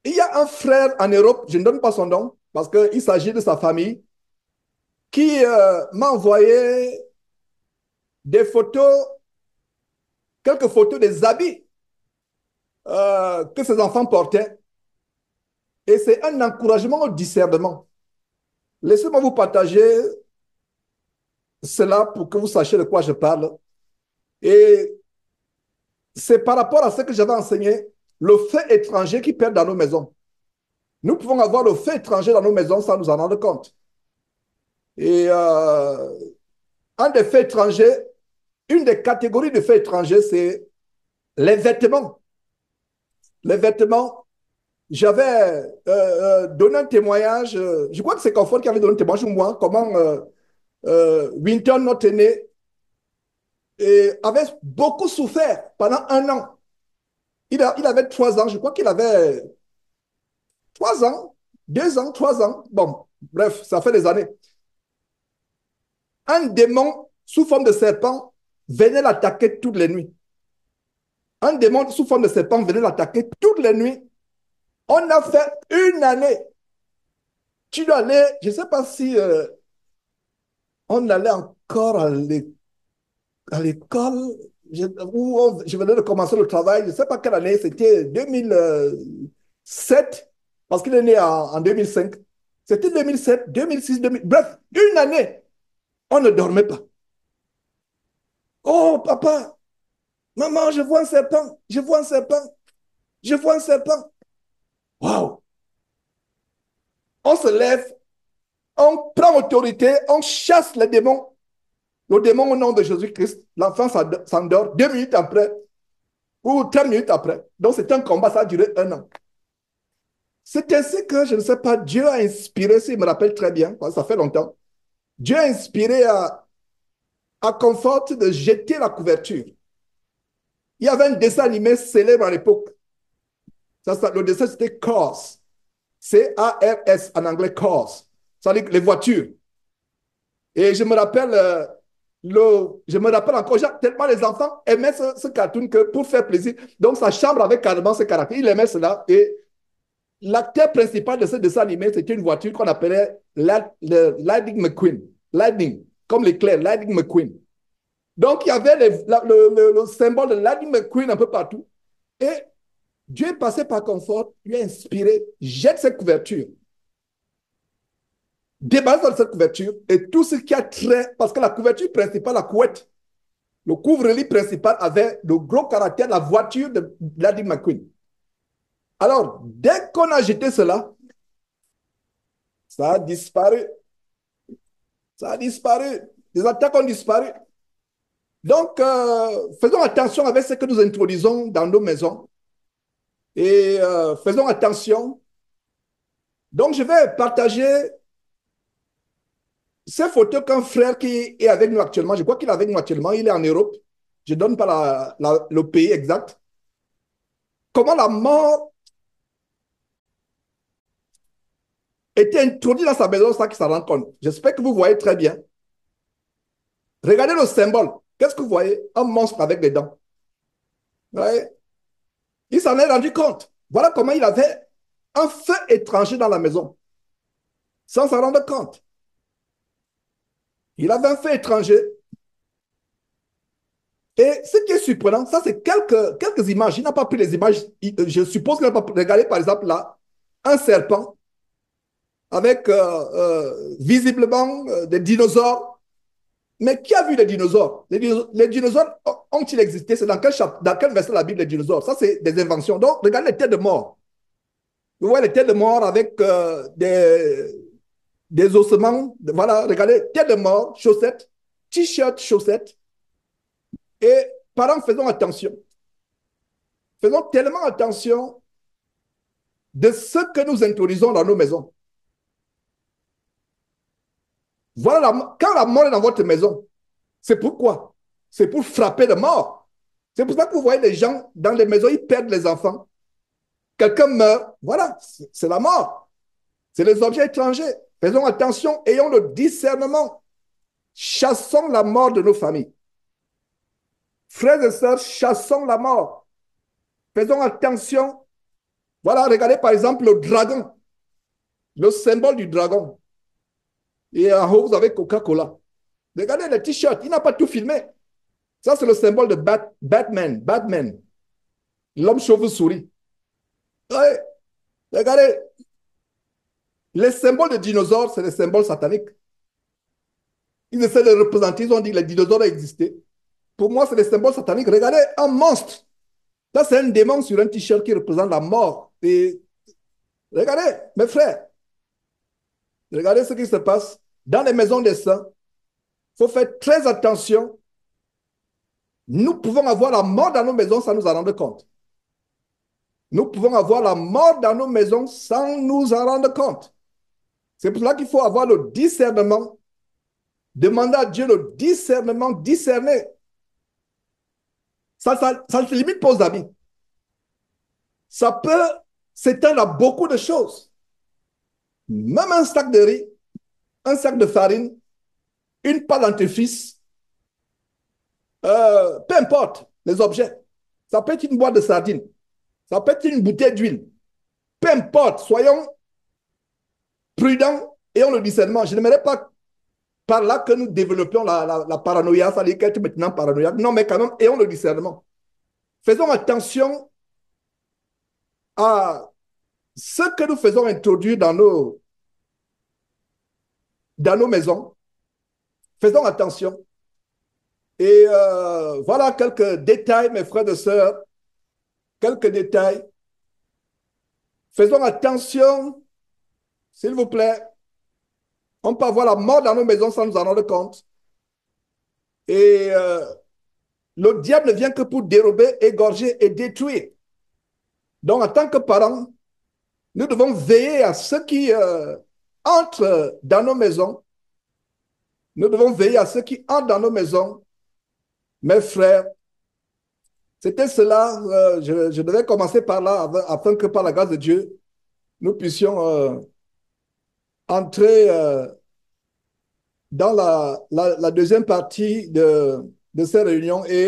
Il y a un frère en Europe, je ne donne pas son nom, parce qu'il s'agit de sa famille, qui m'a envoyé des photos, quelques photos des habits que ses enfants portaient. Et c'est un encouragement au discernement. Laissez-moi vous partager cela pour que vous sachiez de quoi je parle. Et c'est par rapport à ce que j'avais enseigné, le fait étranger qui perd dans nos maisons. Nous pouvons avoir le fait étranger dans nos maisons sans nous en rendre compte. Et un des faits étrangers, une des catégories de faits étrangers, c'est les vêtements. Les vêtements, j'avais donné un témoignage, je crois que c'est Confort qui avait donné un témoignage ou moi, comment Winton, notre aîné, et avait beaucoup souffert pendant un an. Il avait 3 ans, je crois qu'il avait 3 ans, 2 ans, 3 ans. Bon, bref, ça fait des années. Un démon sous forme de serpent venait l'attaquer toutes les nuits. Un démon sous forme de serpent venait l'attaquer toutes les nuits. On a fait une année. Tu dois aller, je ne sais pas si on allait encore à l'école où je venais de commencer le travail. Je ne sais pas quelle année, c'était 2007, parce qu'il est né en 2005. C'était 2007, 2006, 2000. Bref, une année. On ne dormait pas. Oh, papa, maman, je vois un serpent, je vois un serpent, je vois un serpent. Waouh! On se lève, on prend autorité, on chasse les démons. Le démon au nom de Jésus-Christ, l'enfant s'endort 2 minutes après ou 3 minutes après. Donc c'est un combat, ça a duré un an. C'est ainsi que, je ne sais pas, Dieu a inspiré, s'il me rappelle très bien, parce que ça fait longtemps, Dieu a inspiré à Comfort de jeter la couverture. Il y avait un dessin animé célèbre à l'époque. Le dessin, c'était Cars. C-A-R-S en anglais, Cars. Ça veut dire les voitures. Et je me rappelle, je me rappelle encore, tellement les enfants aimaient ce cartoon que pour faire plaisir. Donc, sa chambre avait carrément ce caractère. Il aimait cela. Et l'acteur principal de ce dessin animé, c'était une voiture qu'on appelait le Lightning McQueen. Lightning, comme l'éclair, Lightning McQueen. Donc, il y avait le symbole de Lightning McQueen un peu partout. Et Dieu est passé par Confort, lui a inspiré, jette cette couverture, débarrasse de cette couverture et tout ce qui a trait, parce que la couverture principale, la couette, le couvre-lit principal avait le gros caractère de la voiture de Vladimir McQueen. Alors, dès qu'on a jeté cela, ça a disparu. Ça a disparu. Les attaques ont disparu. Donc, faisons attention avec ce que nous introduisons dans nos maisons. Et faisons attention. Donc, je vais partager ces photos qu'un frère qui est avec nous actuellement, je crois qu'il est avec nous actuellement, il est en Europe. Je ne donne pas le pays exact. Comment la mort était introduite dans sa maison sans qu'il s'en rende compte. J'espère que vous voyez très bien. Regardez le symbole. Qu'est-ce que vous voyez? Un monstre avec des dents. Ouais. Il s'en est rendu compte. Voilà comment il avait un feu étranger dans la maison, sans s'en rendre compte. Il avait un feu étranger. Et ce qui est surprenant, ça c'est quelques images. Il n'a pas pris les images. Je suppose qu'il n'a pas regardé, par exemple, là, un serpent avec visiblement des dinosaures. Mais qui a vu les dinosaures? Les dinosaures ont-ils existé? C'est dans quel verset de la Bible les dinosaures? Ça, c'est des inventions. Donc, regardez les têtes de mort. Vous voyez les têtes de mort avec des ossements. Voilà, regardez, têtes de mort, chaussettes, t-shirt, chaussettes. Et parents, faisons attention. Faisons tellement attention de ce que nous introduisons dans nos maisons. Voilà, quand la mort est dans votre maison, c'est pourquoi? C'est pour frapper de mort. C'est pour ça que vous voyez les gens dans les maisons, ils perdent les enfants. Quelqu'un meurt, voilà, c'est la mort. C'est les objets étrangers. Faisons attention, ayons le discernement. Chassons la mort de nos familles. Frères et sœurs, chassons la mort. Faisons attention. Voilà, regardez par exemple le dragon, le symbole du dragon. Et en haut, vous avez Coca-Cola. Regardez le t-shirt, il n'a pas tout filmé. Ça, c'est le symbole de Batman, l'homme chauve-souris. Ouais, regardez, les symboles de dinosaures, c'est des symboles sataniques. Ils essaient de représenter, ils ont dit que les dinosaures ont existé. Pour moi, c'est des symboles sataniques. Regardez, un monstre. Ça, c'est un démon sur un t-shirt qui représente la mort. Et regardez, mes frères, regardez ce qui se passe dans les maisons des saints. Il faut faire très attention. Nous pouvons avoir la mort dans nos maisons sans nous en rendre compte. Nous pouvons avoir la mort dans nos maisons sans nous en rendre compte. C'est pour cela qu'il faut avoir le discernement. Demander à Dieu le discernement, discerner. Ça ne se limite pas aux habits. Ça peut s'étendre à beaucoup de choses. Même un sac de riz, un sac de farine, une pâte dentifrice, peu importe les objets. Ça peut être une boîte de sardines, ça peut être une bouteille d'huile. Peu importe, soyons prudents et ayons le discernement. Je n'aimerais pas par là que nous développions la paranoïa, ça veut dire qu'être maintenant paranoïaque. Non, mais quand même, ayons le discernement. Faisons attention à ce que nous faisons introduire dans nos maisons. Faisons attention. Et voilà quelques détails, mes frères et sœurs, quelques détails. Faisons attention, s'il vous plaît. On peut avoir la mort dans nos maisons sans nous en rendre compte. Et le diable ne vient que pour dérober, égorger et détruire. Donc, en tant que parents, nous devons veiller à ceux qui entrent dans nos maisons. Nous devons veiller à ceux qui entrent dans nos maisons. Mes frères, c'était cela. Je devais commencer par là afin que par la grâce de Dieu, nous puissions entrer dans la deuxième partie de ces réunions et